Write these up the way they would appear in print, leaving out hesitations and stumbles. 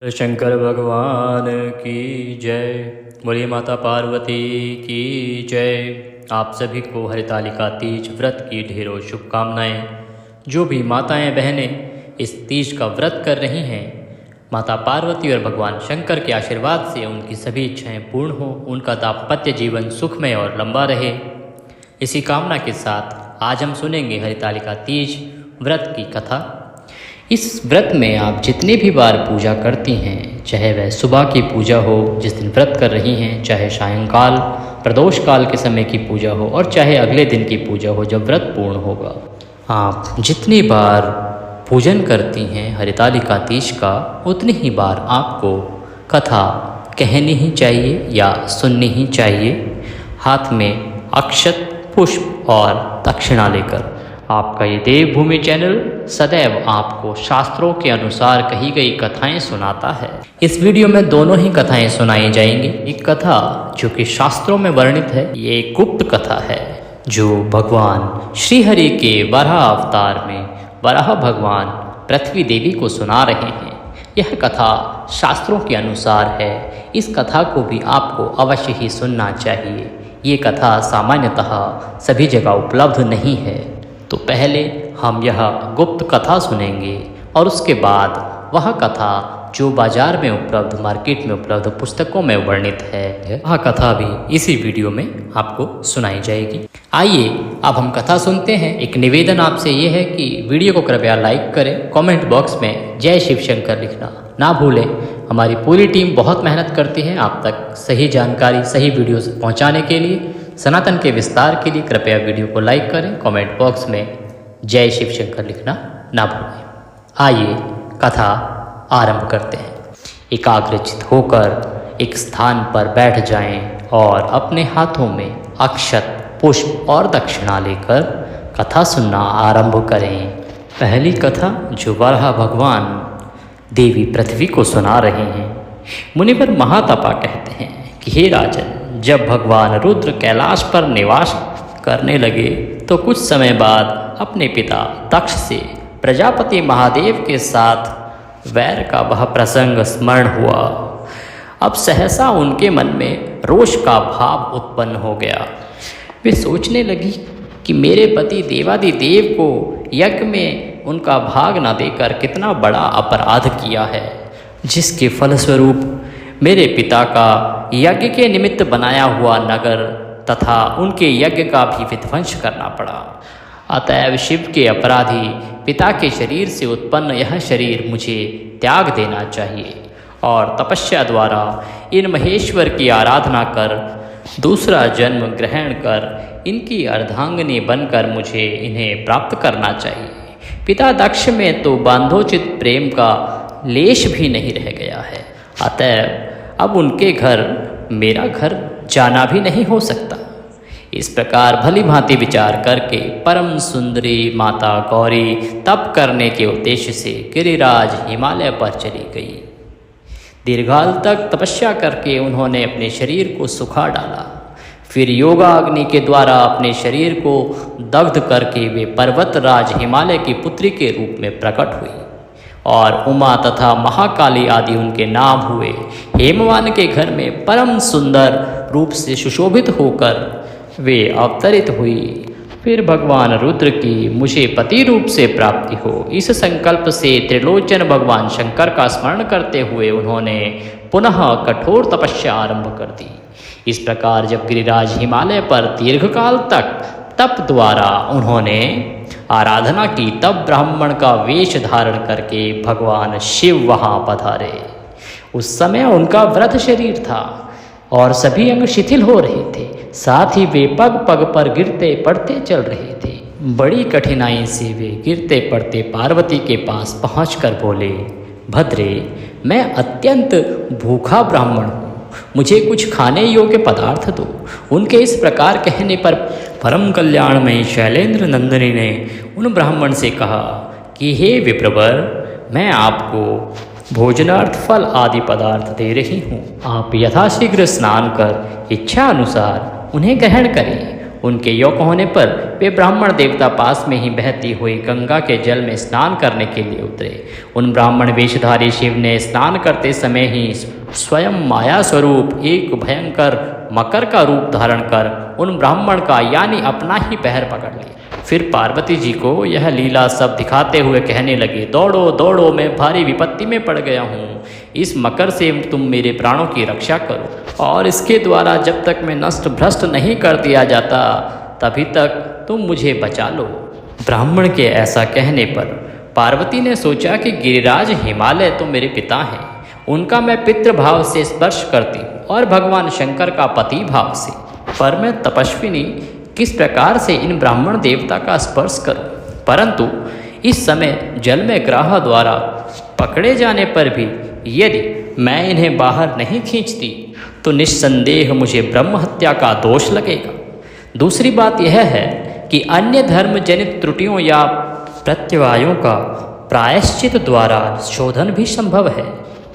शंकर भगवान की जय। बोलिए माता पार्वती की जय। आप सभी को हरितालिका तीज व्रत की ढेरों शुभकामनाएं। जो भी माताएं बहनें इस तीज का व्रत कर रही हैं, माता पार्वती और भगवान शंकर के आशीर्वाद से उनकी सभी इच्छाएं पूर्ण हो, उनका दाम्पत्य जीवन सुखमय और लंबा रहे। इसी कामना के साथ आज हम सुनेंगे हरितालिका तीज व्रत की कथा। इस व्रत में आप जितनी भी बार पूजा करती हैं, चाहे वह सुबह की पूजा हो जिस दिन व्रत कर रही हैं, चाहे सायंकाल प्रदोष काल के समय की पूजा हो और चाहे अगले दिन की पूजा हो जब व्रत पूर्ण होगा, आप जितनी बार पूजन करती हैं हरितालिका तीज का, उतनी ही बार आपको कथा कहनी ही चाहिए या सुननी ही चाहिए, हाथ में अक्षत पुष्प और दक्षिणा लेकर। आपका ये देवभूमि चैनल सदैव आपको शास्त्रों के अनुसार कही गई कथाएं सुनाता है। इस वीडियो में दोनों ही कथाएं सुनाई जाएंगी। एक कथा जो कि शास्त्रों में वर्णित है, ये एक गुप्त कथा है जो भगवान श्रीहरि के वराह अवतार में वराह भगवान पृथ्वी देवी को सुना रहे हैं। यह कथा शास्त्रों के अनुसार है। इस कथा को भी आपको अवश्य ही सुनना चाहिए। ये कथा सामान्यतः सभी जगह उपलब्ध नहीं है। तो पहले हम यह गुप्त कथा सुनेंगे और उसके बाद वह कथा जो बाजार में उपलब्ध, मार्केट में उपलब्ध पुस्तकों में वर्णित है, वह कथा भी इसी वीडियो में आपको सुनाई जाएगी। आइए अब हम कथा सुनते हैं। एक निवेदन आपसे ये है कि वीडियो को कृपया लाइक करें, कमेंट बॉक्स में जय शिव शंकर लिखना ना भूलें। हमारी पूरी टीम बहुत मेहनत करती है आप तक सही जानकारी, सही वीडियो पहुँचाने के लिए। सनातन के विस्तार के लिए कृपया वीडियो को लाइक करें, कमेंट बॉक्स में जय शिव शंकर लिखना ना भूलें। आइए कथा आरंभ करते हैं। एकाग्रचित होकर एक स्थान पर बैठ जाएं और अपने हाथों में अक्षत पुष्प और दक्षिणा लेकर कथा सुनना आरंभ करें। पहली कथा जो वराह भगवान देवी पृथ्वी को सुना रहे हैं। मुनिवर महातपा कहते हैं कि हे राजन, जब भगवान रुद्र कैलाश पर निवास करने लगे तो कुछ समय बाद अपने पिता दक्ष से प्रजापति महादेव के साथ वैर का वह प्रसंग स्मरण हुआ। अब सहसा उनके मन में रोष का भाव उत्पन्न हो गया। वे सोचने लगी कि मेरे पति देवादिदेव को यज्ञ में उनका भाग न देकर कितना बड़ा अपराध किया है, जिसके फलस्वरूप मेरे पिता का यज्ञ के निमित्त बनाया हुआ नगर तथा उनके यज्ञ का भी विध्वंस करना पड़ा। अतएव शिव के अपराधी पिता के शरीर से उत्पन्न यह शरीर मुझे त्याग देना चाहिए और तपस्या द्वारा इन महेश्वर की आराधना कर दूसरा जन्म ग्रहण कर इनकी अर्धांगिनी बनकर मुझे इन्हें प्राप्त करना चाहिए। पिता दक्ष में तो बांधोचित प्रेम का लेश भी नहीं रह गया है। अतएव अब उनके घर मेरा घर जाना भी नहीं हो सकता। इस प्रकार भली भांति विचार करके परम सुंदरी माता गौरी तप करने के उद्देश्य से गिरिराज हिमालय पर चली गई। दीर्घकाल तक तपस्या करके उन्होंने अपने शरीर को सुखा डाला। फिर योगाग्नि के द्वारा अपने शरीर को दग्ध करके वे पर्वतराज हिमालय की पुत्री के रूप में प्रकट हुई और उमा तथा महाकाली आदि उनके नाम हुए। हेमवान के घर में परम सुंदर रूप से सुशोभित होकर वे अवतरित हुई। फिर भगवान रुद्र की मुझे पति रूप से प्राप्ति हो, इस संकल्प से त्रिलोचन भगवान शंकर का स्मरण करते हुए उन्होंने पुनः कठोर तपस्या आरंभ कर दी। इस प्रकार जब गिरिराज हिमालय पर दीर्घकाल तक तप द्वारा उन्होंने आराधना की, तब ब्राह्मण का वेश धारण करके भगवान शिव वहाँ पधारे। उस समय उनका वृद्ध शरीर था और सभी अंग शिथिल हो रहे थे। साथ ही वे पग पग पर गिरते पड़ते चल रहे थे। बड़ी कठिनाई से वे गिरते पड़ते पार्वती के पास पहुंचकर बोले, भद्रे, मैं अत्यंत भूखा ब्राह्मण हूँ, मुझे कुछ खाने योग्य पदार्थ दो। उनके इस प्रकार कहने पर परम कल्याणमयी शैलेंद्र नंदिनी ने उन ब्राह्मण से कहा कि हे विप्रवर, मैं आपको भोजनार्थ फल आदि पदार्थ दे रही हूँ। आप यथाशीघ्र स्नान कर इच्छा अनुसार उन्हें ग्रहण करें उनके योग होने पर वे ब्राह्मण देवता पास में ही बहती हुई गंगा के जल में स्नान करने के लिए उतरे। उन ब्राह्मण वेशधारी शिव ने स्नान करते समय ही स्वयं माया स्वरूप एक भयंकर मकर का रूप धारण कर उन ब्राह्मण का यानी अपना ही पैर पकड़ लिया। फिर पार्वती जी को यह लीला सब दिखाते हुए कहने लगे, दौड़ो दौड़ो, मैं भारी विपत्ति में पड़ गया हूँ। इस मकर से तुम मेरे प्राणों की रक्षा करो और इसके द्वारा जब तक मैं नष्ट भ्रष्ट नहीं कर दिया जाता तभी तक तुम मुझे बचा लो। ब्राह्मण के ऐसा कहने पर पार्वती ने सोचा कि गिरिराज हिमालय तो मेरे पिता हैं, उनका मैं पितृभाव से स्पर्श करती हूँ और भगवान शंकर का पति भाव से, पर मैं तपस्विनी किस प्रकार से इन ब्राह्मण देवता का स्पर्श करूं। परंतु इस समय जल में ग्राह द्वारा पकड़े जाने पर भी यदि मैं इन्हें बाहर नहीं खींचती तो निस्संदेह मुझे ब्रह्म हत्या का दोष लगेगा। दूसरी बात यह है कि अन्य धर्म जनित त्रुटियों या प्रत्यवायों का प्रायश्चित द्वारा शोधन भी संभव है,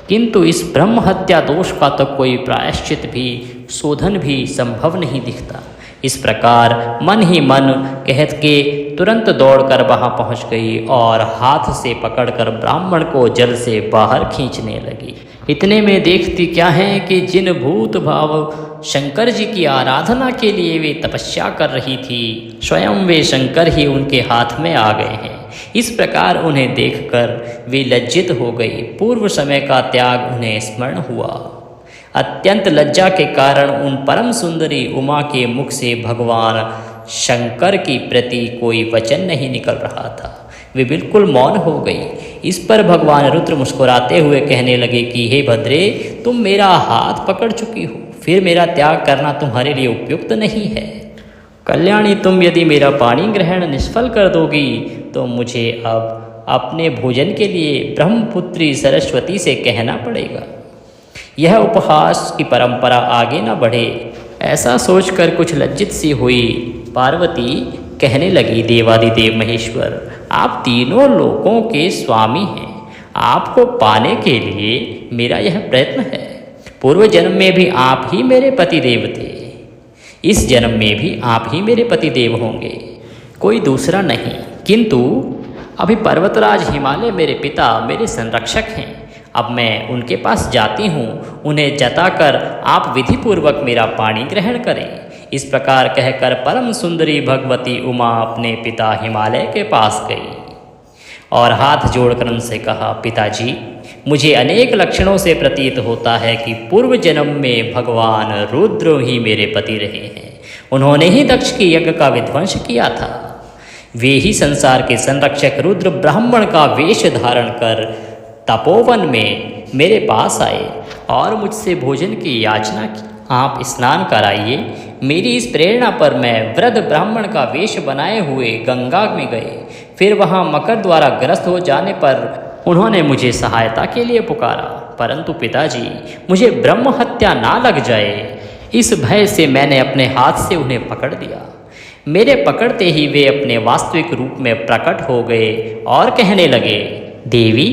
किंतु इस ब्रह्म हत्या दोष का तो कोई प्रायश्चित भी शोधन भी संभव नहीं दिखता। इस प्रकार मन ही मन कहत के तुरंत दौड़कर वहां पहुंच गई और हाथ से पकड़कर ब्राह्मण को जल से बाहर खींचने लगी। इतने में देखती क्या है कि जिन भूत भाव शंकर जी की आराधना के लिए वे तपस्या कर रही थी, स्वयं वे शंकर ही उनके हाथ में आ गए हैं। इस प्रकार उन्हें देखकर वे लज्जित हो गई। पूर्व समय का त्याग उन्हें स्मरण हुआ। अत्यंत लज्जा के कारण उन परम सुंदरी उमा के मुख से भगवान शंकर की प्रति कोई वचन नहीं निकल रहा था। वे बिल्कुल मौन हो गई। इस पर भगवान रुद्र मुस्कुराते हुए कहने लगे कि हे भद्रे, तुम मेरा हाथ पकड़ चुकी हो, फिर मेरा त्याग करना तुम्हारे लिए उपयुक्त नहीं है। कल्याणी, तुम यदि मेरा पाणी ग्रहण निष्फल कर दोगी तो मुझे अब अपने भोजन के लिए ब्रह्मपुत्री सरस्वती से कहना पड़ेगा। यह उपहास की परंपरा आगे न बढ़े, ऐसा सोचकर कुछ लज्जित सी हुई पार्वती कहने लगी, देवादिदेव महेश्वर, आप तीनों लोकों के स्वामी हैं। आपको पाने के लिए मेरा यह प्रयत्न है। पूर्व जन्म में भी आप ही मेरे पतिदेव थे, इस जन्म में भी आप ही मेरे पतिदेव होंगे, कोई दूसरा नहीं। किंतु अभी पर्वतराज हिमालय मेरे पिता, मेरे संरक्षक हैं। अब मैं उनके पास जाती हूँ, उन्हें जताकर आप विधिपूर्वक मेरा पाणी ग्रहण करें। इस प्रकार कहकर परम सुंदरी भगवती उमा अपने पिता हिमालय के पास गई और हाथ जोड़कर उनसे कहा, पिताजी, मुझे अनेक लक्षणों से प्रतीत होता है कि पूर्व जन्म में भगवान रुद्र ही मेरे पति रहे हैं। उन्होंने ही दक्ष के यज्ञ का विध्वंस किया था। वे ही संसार के संरक्षक रुद्र ब्राह्मण का वेश धारण कर तपोवन में मेरे पास आए और मुझसे भोजन की याचना की। आप स्नान कराइए। मेरी इस प्रेरणा पर मैं वृद्ध ब्राह्मण का वेश बनाए हुए गंगा में गए। फिर वहाँ मकर द्वारा ग्रस्त हो जाने पर उन्होंने मुझे सहायता के लिए पुकारा, परंतु पिताजी, मुझे ब्रह्म हत्या ना लग जाए, इस भय से मैंने अपने हाथ से उन्हें पकड़ दिया। मेरे पकड़ते ही वे अपने वास्तविक रूप में प्रकट हो गए और कहने लगे, देवी,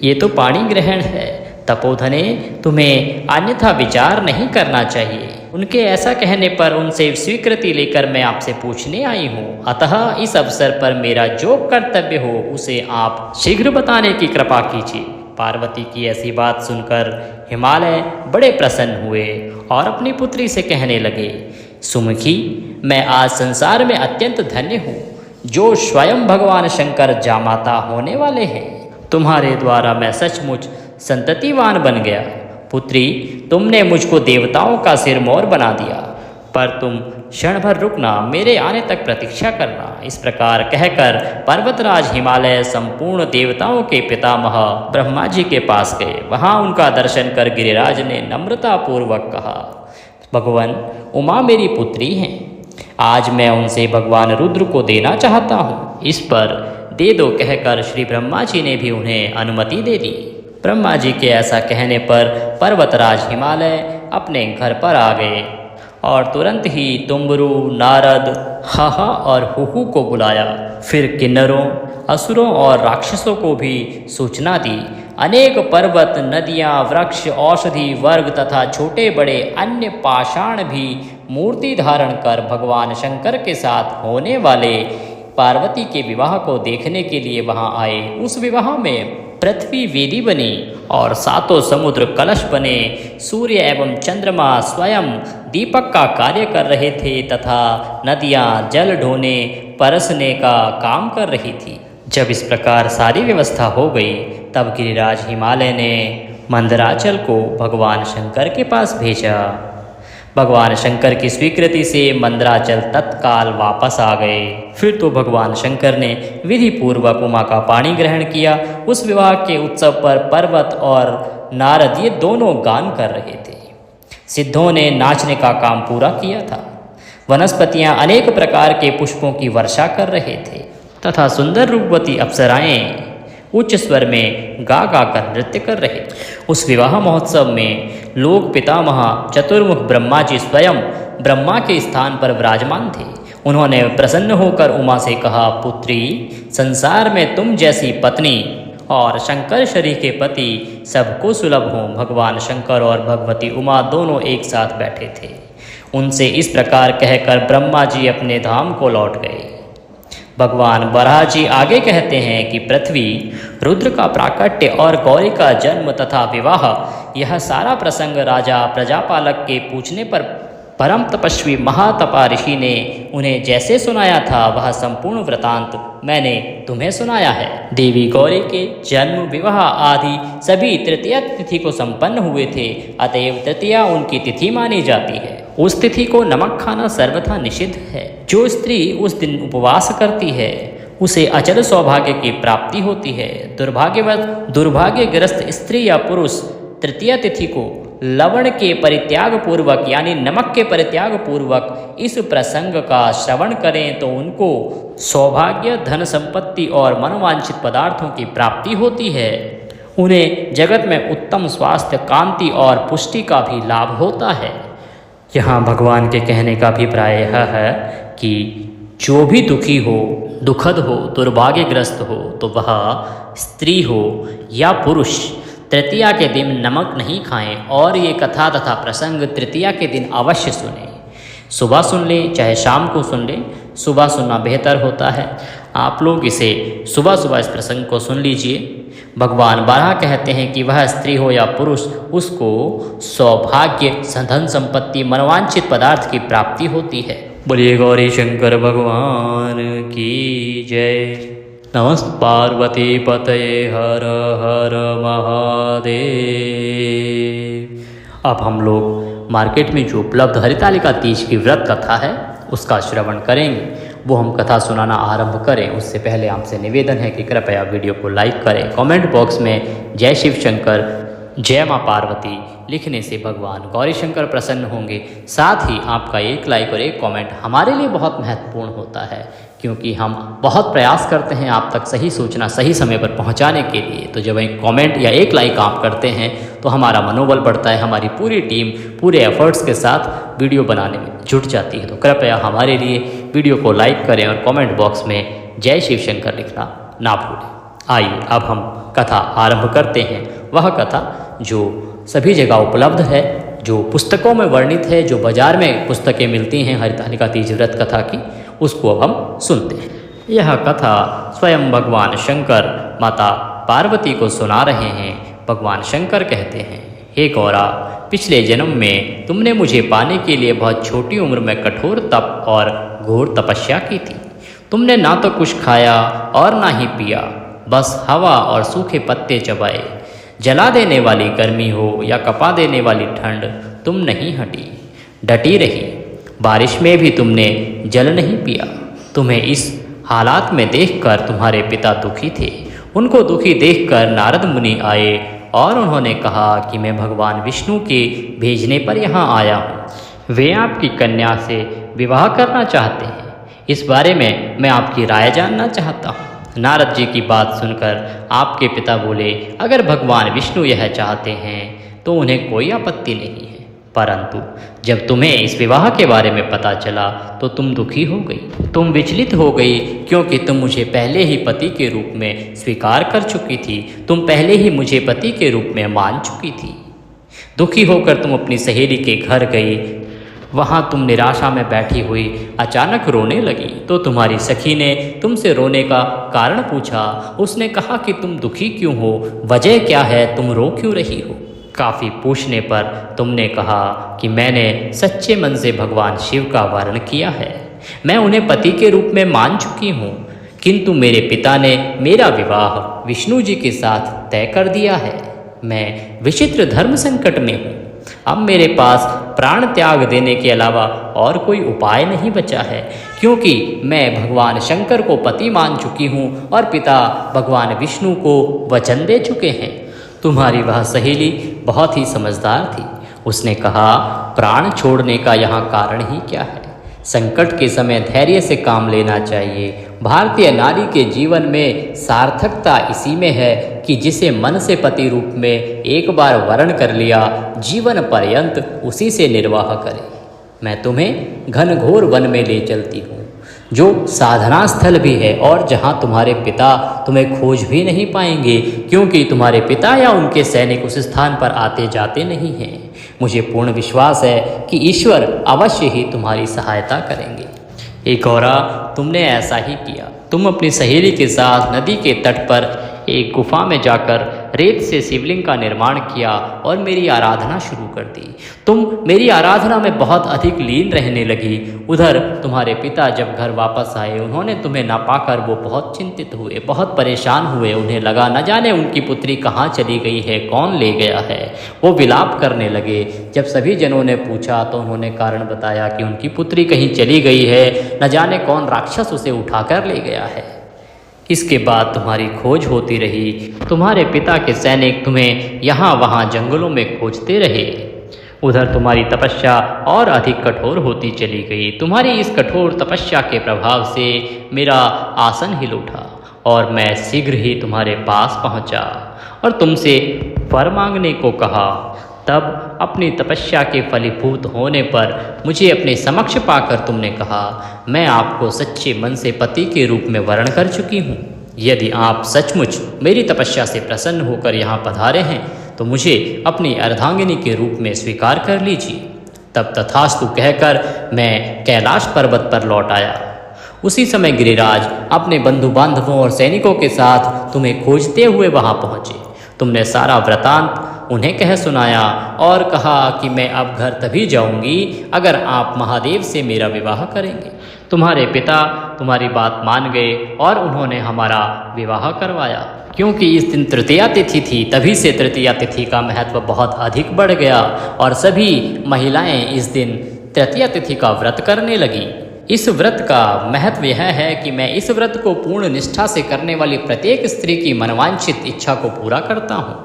ये तो पाणी ग्रहण है, तपोधने, तुम्हें अन्यथा विचार नहीं करना चाहिए। उनके ऐसा कहने पर उनसे स्वीकृति लेकर मैं आपसे पूछने आई हूँ। अतः इस अवसर पर मेरा जो कर्तव्य हो उसे आप शीघ्र बताने की कृपा कीजिए। पार्वती की ऐसी बात सुनकर हिमालय बड़े प्रसन्न हुए और अपनी पुत्री से कहने लगे, सुमुखी, मैं आज संसार में अत्यंत धन्य हूँ जो स्वयं भगवान शंकर जामाता होने वाले हैं। तुम्हारे द्वारा मैं सचमुच संततिवान बन गया। पुत्री, तुमने मुझको देवताओं का सिरमौर बना दिया, पर तुम क्षण भर रुकना, मेरे आने तक प्रतीक्षा करना। इस प्रकार कहकर पर्वतराज हिमालय संपूर्ण देवताओं के पितामह ब्रह्मा जी के पास गए। वहाँ उनका दर्शन कर गिरिराज ने नम्रतापूर्वक कहा, भगवान, उमा मेरी पुत्री हैं, आज मैं उनसे भगवान रुद्र को देना चाहता हूँ। इस पर दे दो कहकर श्री ब्रह्मा जी ने भी उन्हें अनुमति दे दी। ब्रह्मा जी के ऐसा कहने पर पर्वतराज हिमालय अपने घर पर आ गए और तुरंत ही तुम्बरू, नारद, हाहा और हुहू को बुलाया। फिर किन्नरों, असुरों और राक्षसों को भी सूचना दी। अनेक पर्वत, नदियाँ, वृक्ष, औषधि वर्ग तथा छोटे बड़े अन्य पाषाण भी मूर्ति धारण कर भगवान शंकर के साथ होने वाले पार्वती के विवाह को देखने के लिए वहां आए। उस विवाह में पृथ्वी वेदी बनी और सातों समुद्र कलश बने। सूर्य एवं चंद्रमा स्वयं दीपक का कार्य कर रहे थे तथा नदियां जल ढोने परसने का काम कर रही थी। जब इस प्रकार सारी व्यवस्था हो गई तब गिरिराज हिमालय ने मंदराचल को भगवान शंकर के पास भेजा। भगवान शंकर की स्वीकृति से मंदराचल तत्काल वापस आ गए। फिर तो भगवान शंकर ने विधि पूर्वक उमा का पाणी ग्रहण किया। उस विवाह के उत्सव पर पर्वत और नारद ये दोनों गान कर रहे थे। सिद्धों ने नाचने का काम पूरा किया था। वनस्पतियां अनेक प्रकार के पुष्पों की वर्षा कर रहे थे तथा सुंदर रूपवती अप्सराएं उच्च स्वर में गा गा कर नृत्य कर रहे। उस विवाह महोत्सव में लोक पितामह चतुर्मुख ब्रह्मा जी स्वयं ब्रह्मा के स्थान पर विराजमान थे। उन्होंने प्रसन्न होकर उमा से कहा, पुत्री, संसार में तुम जैसी पत्नी और शंकर शरीर के पति सबको सुलभ हों। भगवान शंकर और भगवती उमा दोनों एक साथ बैठे थे। उनसे इस प्रकार कहकर ब्रह्मा जी अपने धाम को लौट गए। भगवान बराह जी आगे कहते हैं कि पृथ्वी, रुद्र का प्राकट्य और गौरी का जन्म तथा विवाह, यह सारा प्रसंग राजा प्रजापालक के पूछने पर परम तपस्वी महातपा ऋषि ने उन्हें जैसे सुनाया था वह संपूर्ण वृतांत मैंने तुम्हें सुनाया है। देवी गौरी के जन्म, विवाह आदि सभी तृतीया तिथि को संपन्न हुए थे, अतएव तृतीया उनकी तिथि मानी जाती है। उस तिथि को नमक खाना सर्वथा निषिद्ध है। जो स्त्री उस दिन उपवास करती है उसे अचल सौभाग्य की प्राप्ति होती है। दुर्भाग्यग्रस्त स्त्री या पुरुष तृतीया तिथि को लवण के परित्याग पूर्वक यानी नमक के परित्याग पूर्वक इस प्रसंग का श्रवण करें तो उनको सौभाग्य, धन संपत्ति और मनोवांछित पदार्थों की प्राप्ति होती है। उन्हें जगत में उत्तम स्वास्थ्य, कांति और पुष्टि का भी लाभ होता है। यहाँ भगवान के कहने का अभिप्राय यह है कि जो भी दुखी हो, दुखद हो, दुर्भाग्यग्रस्त हो, तो वह स्त्री हो या पुरुष तृतीया के दिन नमक नहीं खाएं और ये कथा तथा प्रसंग तृतीया के दिन अवश्य सुने। सुबह सुन लें चाहे शाम को सुन लें, सुबह सुनना बेहतर होता है। आप लोग इसे सुबह सुबह इस प्रसंग को सुन लीजिए। भगवान बारहा कहते हैं कि वह स्त्री हो या पुरुष, उसको सौभाग्य, धन संपत्ति, मनोवांछित पदार्थ की प्राप्ति होती है। बोलिए गौरी शंकर भगवान की जय। नमः पार्वती पतये हर हर महादेव। अब हम लोग मार्केट में जो उपलब्ध हरितालिका तीज की व्रत कथा है उसका श्रवण करेंगे। वो हम कथा सुनाना आरंभ करें उससे पहले आपसे निवेदन है कि कृपया वीडियो को लाइक करें। कमेंट बॉक्स में जय शिव शंकर, जय माँ पार्वती लिखने से भगवान गौरी शंकर प्रसन्न होंगे। साथ ही आपका एक लाइक और एक कमेंट हमारे लिए बहुत महत्वपूर्ण होता है, क्योंकि हम बहुत प्रयास करते हैं आप तक सही सूचना सही समय पर पहुंचाने के लिए। तो जब एक कमेंट या एक लाइक आप करते हैं तो हमारा मनोबल बढ़ता है, हमारी पूरी टीम पूरे एफर्ट्स के साथ वीडियो बनाने में जुट जाती है। तो कृपया हमारे लिए वीडियो को लाइक करें और कमेंट बॉक्स में जय शिव शंकर लिखना ना भूलें। आइए अब हम कथा आरंभ करते हैं। वह कथा जो सभी जगह उपलब्ध है, जो पुस्तकों में वर्णित है, जो बाजार में पुस्तकें मिलती हैं हरितालिका तीज व्रत कथा की, उसको अब हम सुनते हैं। यह कथा स्वयं भगवान शंकर माता पार्वती को सुना रहे हैं। भगवान शंकर कहते हैं, हे गौरा, पिछले जन्म में तुमने मुझे पाने के लिए बहुत छोटी उम्र में कठोर तप और घोर तपस्या की थी। तुमने ना तो कुछ खाया और ना ही पिया, बस हवा और सूखे पत्ते चबाए। जला देने वाली गर्मी हो या कपा देने वाली ठंड, तुम नहीं हटी, डटी रही। बारिश में भी तुमने जल नहीं पिया। तुम्हें इस हालात में देखकर तुम्हारे पिता दुखी थे। उनको दुखी देखकर नारद मुनि आए और उन्होंने कहा कि मैं भगवान विष्णु के भेजने पर यहाँ आया हूँ। वे आपकी कन्या से विवाह करना चाहते हैं। इस बारे में मैं आपकी राय जानना चाहता हूँ। नारद जी की बात सुनकर आपके पिता बोले, अगर भगवान विष्णु यह चाहते हैं तो उन्हें कोई आपत्ति नहीं है, परंतु जब तुम्हें इस विवाह के बारे में पता चला तो तुम दुखी हो गई, तुम विचलित हो गई, क्योंकि तुम मुझे पहले ही पति के रूप में स्वीकार कर चुकी थी। तुम पहले ही मुझे पति के रूप में मान चुकी थी। दुखी होकर तुम अपनी सहेली के घर गई। वहाँ तुम निराशा में बैठी हुई अचानक रोने लगी तो तुम्हारी सखी ने तुमसे रोने का कारण पूछा। उसने कहा कि तुम दुखी क्यों हो, वजह क्या है, तुम रो क्यों रही हो। काफ़ी पूछने पर तुमने कहा कि मैंने सच्चे मन से भगवान शिव का वर्ण किया है, मैं उन्हें पति के रूप में मान चुकी हूँ, किंतु मेरे पिता ने मेरा विवाह विष्णु जी के साथ तय कर दिया है। मैं विचित्र धर्म संकट में हूँ। अब मेरे पास प्राण त्याग देने के अलावा और कोई उपाय नहीं बचा है, क्योंकि मैं भगवान शंकर को पति मान चुकी हूँ और पिता भगवान विष्णु को वचन दे चुके हैं। तुम्हारी वह सहेली बहुत ही समझदार थी। उसने कहा, प्राण छोड़ने का यहाँ कारण ही क्या है। संकट के समय धैर्य से काम लेना चाहिए। भारतीय नारी के जीवन में सार्थकता इसी में है कि जिसे मन से पति रूप में एक बार वर्ण कर लिया, जीवन पर्यंत उसी से निर्वाह करे। मैं तुम्हें घनघोर वन में ले चलती हूँ, जो साधना स्थल भी है और जहाँ तुम्हारे पिता तुम्हें खोज भी नहीं पाएंगे, क्योंकि तुम्हारे पिता या उनके सैनिक उस स्थान पर आते जाते नहीं हैं। मुझे पूर्ण विश्वास है कि ईश्वर अवश्य ही तुम्हारी सहायता करेंगे। एक और तुमने ऐसा ही किया। तुम अपनी सहेली के साथ नदी के तट पर एक गुफा में जाकर रेत से शिवलिंग का निर्माण किया और मेरी आराधना शुरू कर दी। तुम मेरी आराधना में बहुत अधिक लीन रहने लगी। उधर तुम्हारे पिता जब घर वापस आए, उन्होंने तुम्हें ना पाकर वो बहुत चिंतित हुए, बहुत परेशान हुए। उन्हें लगा न जाने उनकी पुत्री कहाँ चली गई है, कौन ले गया है। वो विलाप करने लगे। जब सभी जनों ने पूछा तो उन्होंने कारण बताया कि उनकी पुत्री कहीं चली गई है, न जाने कौन राक्षस उसे उठाकर ले गया है। इसके बाद तुम्हारी खोज होती रही। तुम्हारे पिता के सैनिक तुम्हें यहाँ वहाँ जंगलों में खोजते रहे। उधर तुम्हारी तपस्या और अधिक कठोर होती चली गई। तुम्हारी इस कठोर तपस्या के प्रभाव से मेरा आसन हिल उठा और मैं शीघ्र ही तुम्हारे पास पहुँचा और तुमसे वर मांगने को कहा। तब अपनी तपस्या के फलीभूत होने पर मुझे अपने समक्ष पाकर तुमने कहा, मैं आपको सच्चे मन से पति के रूप में वर्ण कर चुकी हूँ। यदि आप सचमुच मेरी तपस्या से प्रसन्न होकर यहाँ पधारे हैं तो मुझे अपनी अर्धांगिनी के रूप में स्वीकार कर लीजिए। तब तथास्तु कहकर मैं कैलाश पर्वत पर लौट आया। उसी समय गिरिराज अपने बंधु बांधवों और सैनिकों के साथ तुम्हें खोजते हुए वहाँ पहुँचे। तुमने सारा वृतांत उन्हें कह सुनाया और कहा कि मैं अब घर तभी जाऊंगी अगर आप महादेव से मेरा विवाह करेंगे। तुम्हारे पिता तुम्हारी बात मान गए और उन्होंने हमारा विवाह करवाया। क्योंकि इस दिन तृतीया तिथि थी, तभी से तृतीया तिथि का महत्व बहुत अधिक बढ़ गया और सभी महिलाएं इस दिन तृतीया तिथि का व्रत करने लगी। इस व्रत का महत्व यह है कि मैं इस व्रत को पूर्ण निष्ठा से करने वाली प्रत्येक स्त्री की मनवांछित इच्छा को पूरा करता हूँ।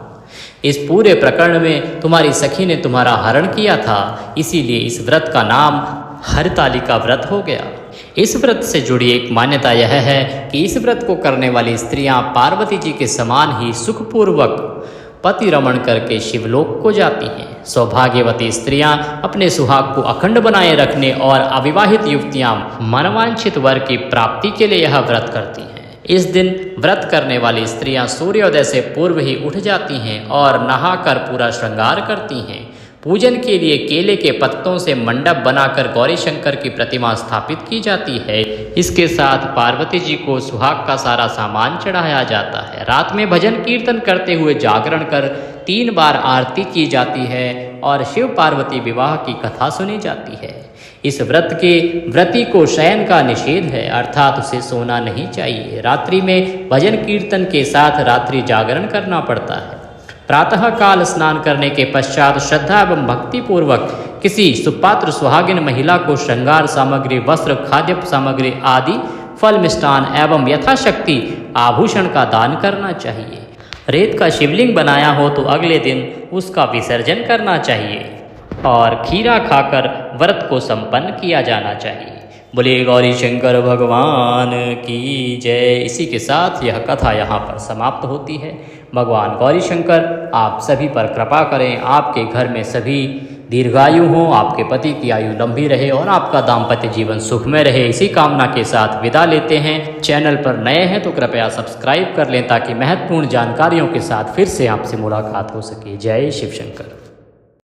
इस पूरे प्रकरण में तुम्हारी सखी ने तुम्हारा हरण किया था, इसीलिए इस व्रत का नाम हरतालिका व्रत हो गया। इस व्रत से जुड़ी एक मान्यता यह है कि इस व्रत को करने वाली स्त्रियां पार्वती जी के समान ही सुखपूर्वक पति रमण करके शिवलोक को जाती हैं। सौभाग्यवती स्त्रियां अपने सुहाग को अखंड बनाए रखने और अविवाहित युवतियां मनवांछित वर की प्राप्ति के लिए यह व्रत करती हैं। इस दिन व्रत करने वाली स्त्रियां सूर्योदय से पूर्व ही उठ जाती हैं और नहाकर पूरा श्रृंगार करती हैं। पूजन के लिए केले के पत्तों से मंडप बनाकर गौरी शंकर की प्रतिमा स्थापित की जाती है। इसके साथ पार्वती जी को सुहाग का सारा सामान चढ़ाया जाता है। रात में भजन कीर्तन करते हुए जागरण कर 3 बार आरती की जाती है और शिव पार्वती विवाह की कथा सुनी जाती है। इस व्रत के व्रती को शयन का निषेध है, अर्थात उसे सोना नहीं चाहिए। रात्रि में भजन कीर्तन के साथ रात्रि जागरण करना पड़ता है। प्रातः काल स्नान करने के पश्चात श्रद्धा एवं भक्ति पूर्वक किसी सुपात्र सुहागिन महिला को श्रृंगार सामग्री, वस्त्र, खाद्य सामग्री आदि फल, मिष्टान एवं यथाशक्ति आभूषण का दान करना चाहिए। रेत का शिवलिंग बनाया हो तो अगले दिन उसका विसर्जन करना चाहिए और खीरा खाकर व्रत को संपन्न किया जाना चाहिए। बोले गौरी शंकर भगवान की जय। इसी के साथ यह कथा यहाँ पर समाप्त होती है। भगवान गौरी शंकर आप सभी पर कृपा करें, आपके घर में सभी दीर्घायु हों, आपके पति की आयु लंबी रहे और आपका दाम्पत्य जीवन सुखमय रहे। इसी कामना के साथ विदा लेते हैं। चैनल पर नए हैं तो कृपया सब्सक्राइब कर लें ताकि महत्वपूर्ण जानकारियों के साथ फिर से आपसे मुलाकात हो सके। जय शिव शंकर।